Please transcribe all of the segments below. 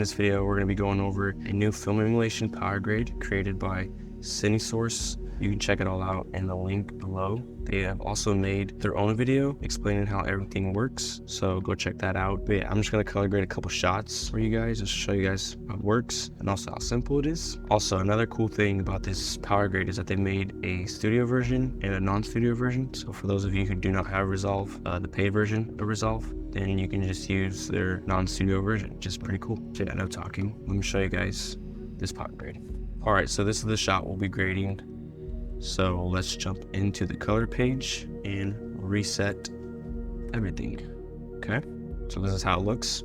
this video, we're going to be going over a new film emulation Powergrade created by CineSource. You can check it all out in the link below. They have also made their own video explaining how everything works, so go check that out. But yeah, I'm just going to color grade a couple shots for you guys, just to show you guys how it works and also how simple it is. Also, another cool thing about this Powergrade is that they made a studio version and a non-studio version. So for those of you who do not have Resolve, the paid version of Resolve, then you can just use their non-studio version, which is pretty cool. So yeah, no talking. Let me show you guys this Powergrade. All right, so this is the shot we'll be grading. So let's jump into the color page and reset everything. Okay, so this is how it looks.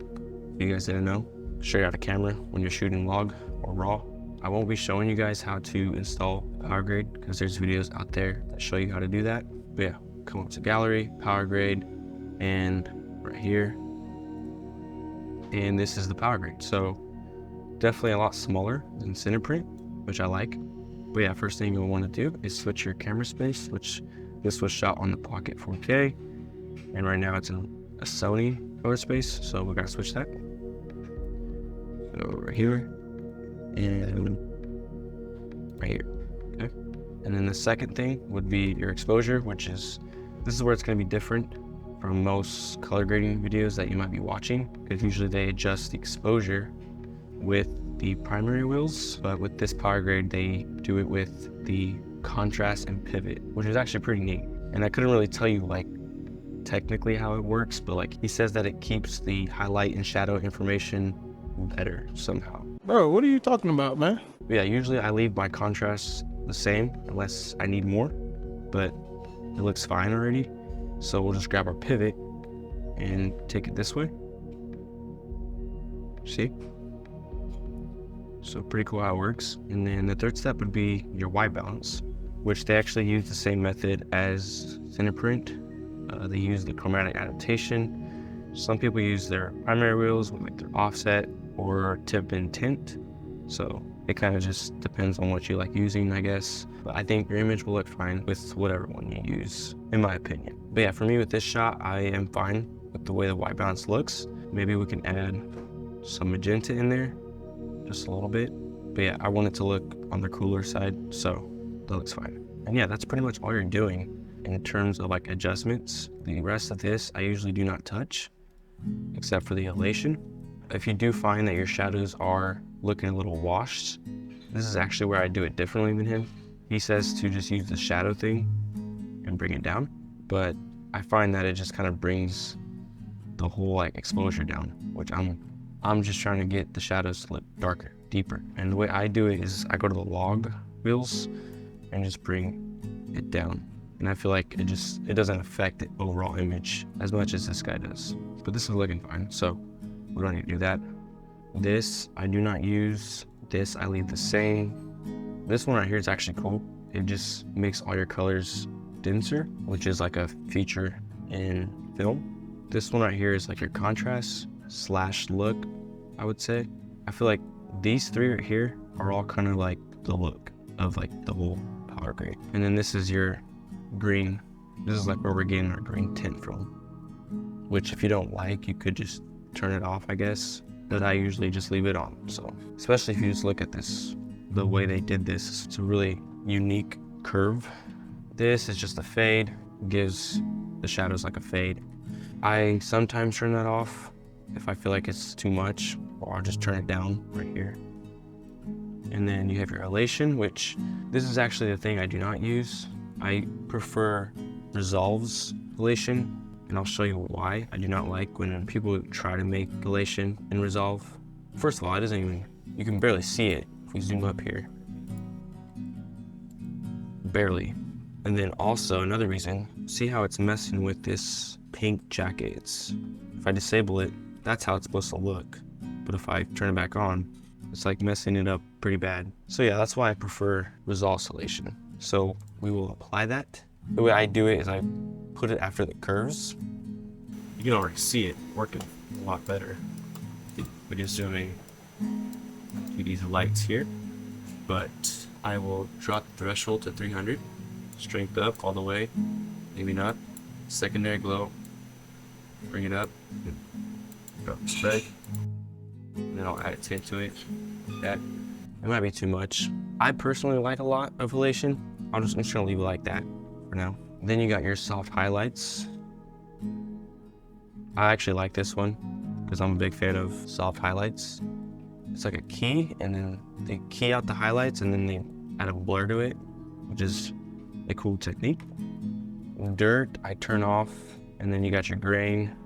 If you guys didn't know, straight out of camera when you're shooting log or raw. I won't be showing you guys how to install Powergrade because there's videos out there that show you how to do that. But yeah, come up to gallery, Powergrade, and right here. And this is the Powergrade. So definitely a lot smaller than Cineprint, which I like. But yeah, first thing you'll want to do is switch your camera space, which this was shot on the Pocket 4K, and right now it's in a Sony color space, so we gotta switch that. So right here, and right here, okay? And then the second thing would be your exposure, which is, this is where it's gonna be different from most color grading videos that you might be watching, because usually they adjust the exposure with the primary wheels, but with this Powergrade they do it with the contrast and pivot, which is actually pretty neat. And I couldn't really tell you like technically how it works, but like he says that it keeps the highlight and shadow information better somehow. Bro, what are you talking about, man? But yeah, usually I leave my contrast the same unless I need more, but it looks fine already. So we'll just grab our pivot and take it this way. See? So pretty cool how it works. And then the third step would be your white balance, which they actually use the same method as Cineprint. They use the chromatic adaptation. Some people use their primary wheels with like their offset or tip and tint. So it kind of just depends on what you like using, I guess. But I think your image will look fine with whatever one you use, in my opinion. But yeah, for me with this shot, I am fine with the way the white balance looks. Maybe we can add some magenta in there, just a little bit. But yeah, I want it to look on the cooler side, so that looks fine. And yeah, that's pretty much all you're doing in terms of like adjustments. The rest of this, I usually do not touch, except for the elation. If you do find that your shadows are looking a little washed, this is actually where I do it differently than him. He says to just use the shadow thing and bring it down, but I find that it just kind of brings the whole like exposure down, which I'm just trying to get the shadows to look darker, deeper. And the way I do it is I go to the log wheels and just bring it down. And I feel like it doesn't affect the overall image as much as this guy does. But this is looking fine, so we don't need to do that. This, I do not use. This, I leave the same. This one right here is actually cool. It just makes all your colors denser, which is like a feature in film. This one right here is like your contrast / look, I would say. I feel like these three right here are all kind of like the look of like the whole Powergrade. And then this is your green. This is like where we're getting our green tint from, which if you don't like, you could just turn it off, I guess, but I usually just leave it on. So especially if you just look at this, the way they did this, it's a really unique curve. This is just a fade, gives the shadows like a fade. I sometimes turn that off if I feel like it's too much, or I'll just turn it down right here. And then you have your elation, which this is actually the thing I do not use. I prefer Resolve's elation, and I'll show you why I do not like when people try to make elation in Resolve. First of all, it doesn't even, you can barely see it if we zoom up here. Barely. And then also another reason, see how it's messing with this pink jacket. If I disable it, that's how it's supposed to look. But if I turn it back on, it's like messing it up pretty bad. So yeah, that's why I prefer Resolve elation. So we will apply that. The way I do it is I put it after the curves. You can already see it working a lot better. We're just zooming to these lights here. But I will drop the threshold to 300. Strength up all the way. Maybe not. Secondary glow. Bring it up. Drop the spec. and then I'll add a tint to it. That it might be too much. I personally like a lot of halation. I'm just gonna leave it like that for now. Then you got your soft highlights. I actually like this one because I'm a big fan of soft highlights. It's like a key, and then they key out the highlights, and then they add a blur to it, which is a cool technique. Dirt, I turn off, and then you got your grain.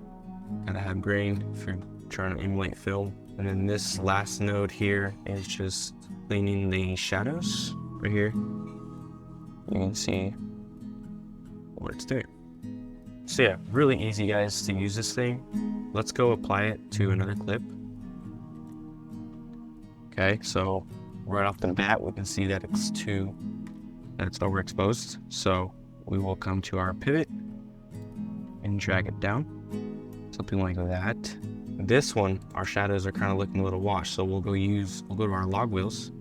Gotta have grain if you're trying to emulate film. And then this last node here is just cleaning the shadows right here. You can see what it's doing. So yeah, really easy, guys, to use this thing. Let's go apply it to another clip. Okay, so right off the bat, we can see that it's overexposed. So we will come to our pivot and drag it down, something like that. This one, our shadows are kind of looking a little washed, so we'll go to our log wheels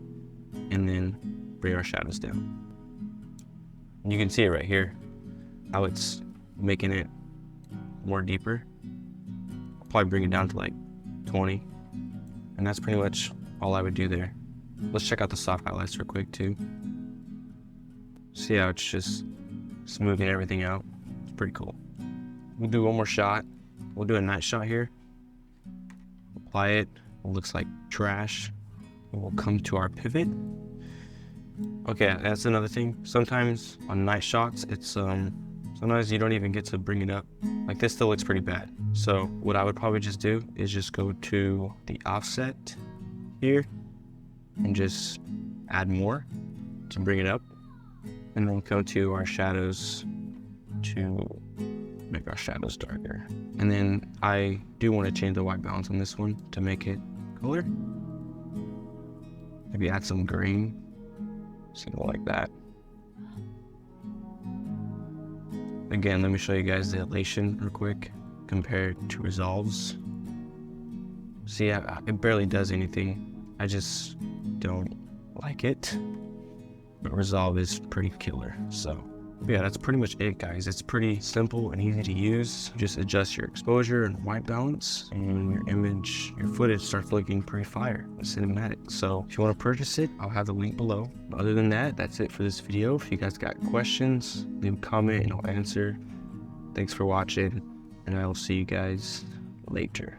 and then bring our shadows down. And you can see it right here, how it's making it more deeper. I'll probably bring it down to like 20, and that's pretty much all I would do there. Let's check out the soft highlights real quick too. See how it's just smoothing everything out. It's pretty cool. We'll do one more shot. We'll do a night shot here. Apply it. It looks like trash. And we'll come to our pivot. Okay, that's another thing. Sometimes on night shots, it's sometimes you don't even get to bring it up. Like this still looks pretty bad. So what I would probably just do is just go to the offset here and just add more to bring it up, and then come to our shadows to make our shadows darker. And then I do want to change the white balance on this one to make it cooler. Maybe add some green, something like that. Again, let me show you guys the halation real quick compared to resolves. See, it barely does anything. I just don't like it. But resolve is pretty killer. So yeah, that's pretty much it, guys. It's pretty simple and easy to use. Just adjust your exposure and white balance, and your image, your footage starts looking pretty fire and cinematic. So if you want to purchase it, I'll have the link below. But other than that, that's it for this video. If you guys got questions, leave a comment and I'll answer. Thanks for watching, and I will see you guys later.